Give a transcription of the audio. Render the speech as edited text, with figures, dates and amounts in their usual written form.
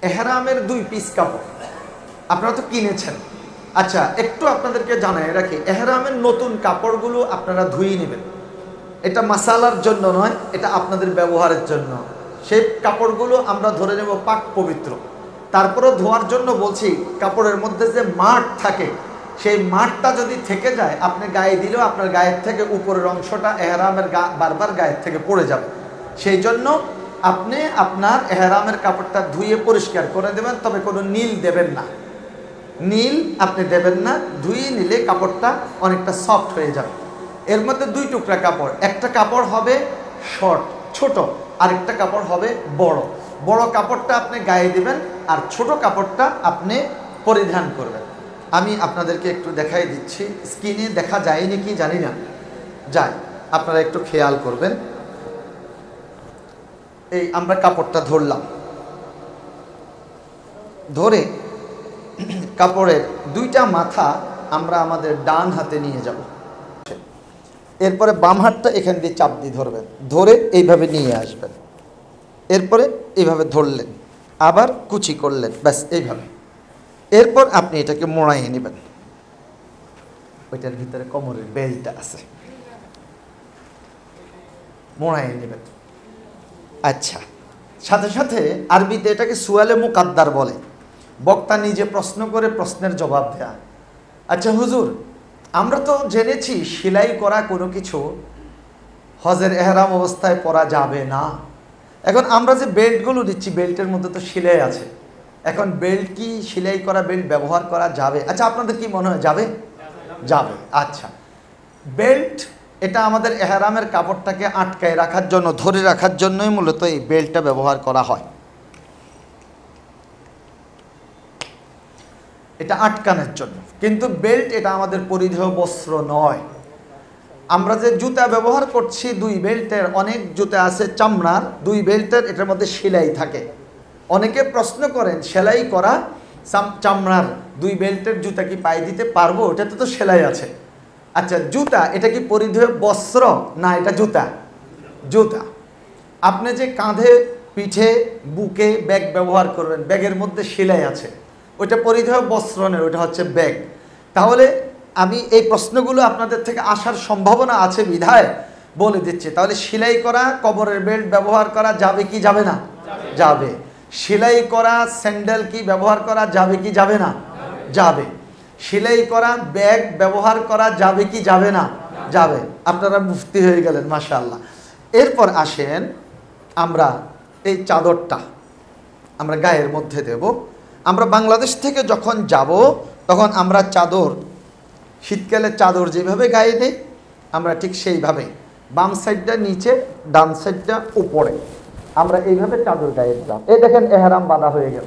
এহরামের 2 পিস কাপড় আপনারা তো কিনেছেন। আচ্ছা, একটু আপনাদেরকে জানাই রাখি, এহরামের নতুন কাপড়গুলো আপনারা ধুয়ে নেবেন। এটা মাসালার জন্য নয়, এটা আপনাদের ব্যবহারের জন্য। সেই কাপড়গুলো আমরা ধরে নেব পাক পবিত্র। তারপরে ধোয়ার জন্য বলছি, কাপড়ের মধ্যে যে মাঠ থাকে, সেই মাঠটা যদি থেকে যায়, আপনি গায়ে দিলেও আপনার গায়ের থেকে উপরের অংশটা এহরামের বারবার গায়ের থেকে পড়ে যাবে। সেই জন্য আপনি আপনার এহরামের কাপড়টা ধুয়ে পরিষ্কার করে দেবেন, তবে কোনো নীল দেবেন না। নীল আপনি দেবেন না, ধুয়ে নিলে কাপড়টা অনেকটা সফট হয়ে যাবে। এর মধ্যে 2 টুকরা কাপড়, একটা কাপড় হবে শর্ট ছোট, আরেকটা কাপড় হবে বড়। বড় কাপড়টা আপনি গায়ে দিবেন, আর ছোট কাপড়টা আপনি পরিধান করবেন। আমি আপনাদেরকে একটু দেখাই দিচ্ছি, স্ক্রিনে দেখা যায় নাকি জানি না, যায়, আপনারা একটু খেয়াল করবেন। এই আমরা কাপড়টা ধরলাম, ধরে কাপড়ের 2টা মাথা আমরা আমাদের ডান হাতে নিয়ে যাব। এরপরে বাম হাতটা এখান দিয়ে চাপ দিয়ে ধরবেন, ধরে এইভাবে নিয়ে আসবেন। এরপরে এইভাবে ধরলেন, আবার কুচি করলেন, ব্যাস এইভাবে। এরপর আপনি এটাকে মোড়াইয়ে নেবেন। ওইটার ভিতরে কোমরের বেল্টটা আছে, মোড়াইয়ে নেবেন। আচ্ছা, সাথে সাথে আরবিতে এটাকে সুয়ালে মুকাদ্দার বলে। বক্তা নিজে প্রশ্ন করে প্রশ্নের জবাব দেয়া। আচ্ছা হুজুর, আমরা তো জেনেছি সেলাই করা কোনো কিছু হজের এহরাম অবস্থায় পরা যাবে না। এখন আমরা যে বেল্টগুলো দিচ্ছি, বেল্টের মধ্যে তো সেলাই আছে। এখন বেল্ট কি সেলাই করা বেল্ট ব্যবহার করা যাবে? আচ্ছা, আপনাদের কি মনে হয় যাবে? যাবে। আচ্ছা, বেল্ট এটা আমাদের এহরামের কাপড়টাকে আটকায় রাখার জন্য, ধরে রাখার জন্যই মূলত এই বেল্টটা ব্যবহার করা হয়। এটা আটকানোর জন্য, কিন্তু বেল্ট এটা আমাদের পরিধেয় বস্ত্র নয়। আমরা যে জুতা ব্যবহার করছি, 2 বেল্টের, অনেক জুতা আছে চামড়ার, 2 বেল্টের, এটার মধ্যে সেলাই থাকে। অনেকে প্রশ্ন করেন, সেলাই করা চামড়ার 2 বেল্টের জুতা কি পায়ে দিতে পারবো? এটাতে তো সেলাই আছে। আচ্ছা, জুতা এটা কি পরিধেয় বস্ত্র? না, এটা জুতা। জুতা আপনি যে কাঁধে, পিঠে, বুকে ব্যাগ ব্যবহার করবেন, ব্যাগের মধ্যে সেলাই আছে, ওইটা পরিধেয় বস্ত্র নয়, ওইটা হচ্ছে ব্যাগ। তাহলে আমি এই প্রশ্নগুলো আপনাদের থেকে আসার সম্ভাবনা আছে বিধায় বলে দিচ্ছি। তাহলে সেলাই করা কবরের বেল্ট ব্যবহার করা যাবে কি যাবে না? যাবে। সেলাই করা স্যান্ডেল কি ব্যবহার করা যাবে কি যাবে না? যাবে। সেলাই করা ব্যাগ ব্যবহার করা যাবে কি যাবে না? যাবে। আপনারা মুফতি হয়ে গেলেন, মাশাআল্লাহ। এরপর আসেন, আমরা এই চাদরটা আমরা গায়ের মধ্যে দেব। আমরা বাংলাদেশ থেকে যখন যাব, তখন আমরা চাদর, শীতকালে চাদর যেভাবে গায়ে দেই, আমরা ঠিক সেইভাবে বাম সাইডটা নিচে, ডান সাইডটা উপরে, আমরা এইভাবে চাদর গায়ে দিলাম। এই দেখেন এহরাম বাঁধা হয়ে গেল।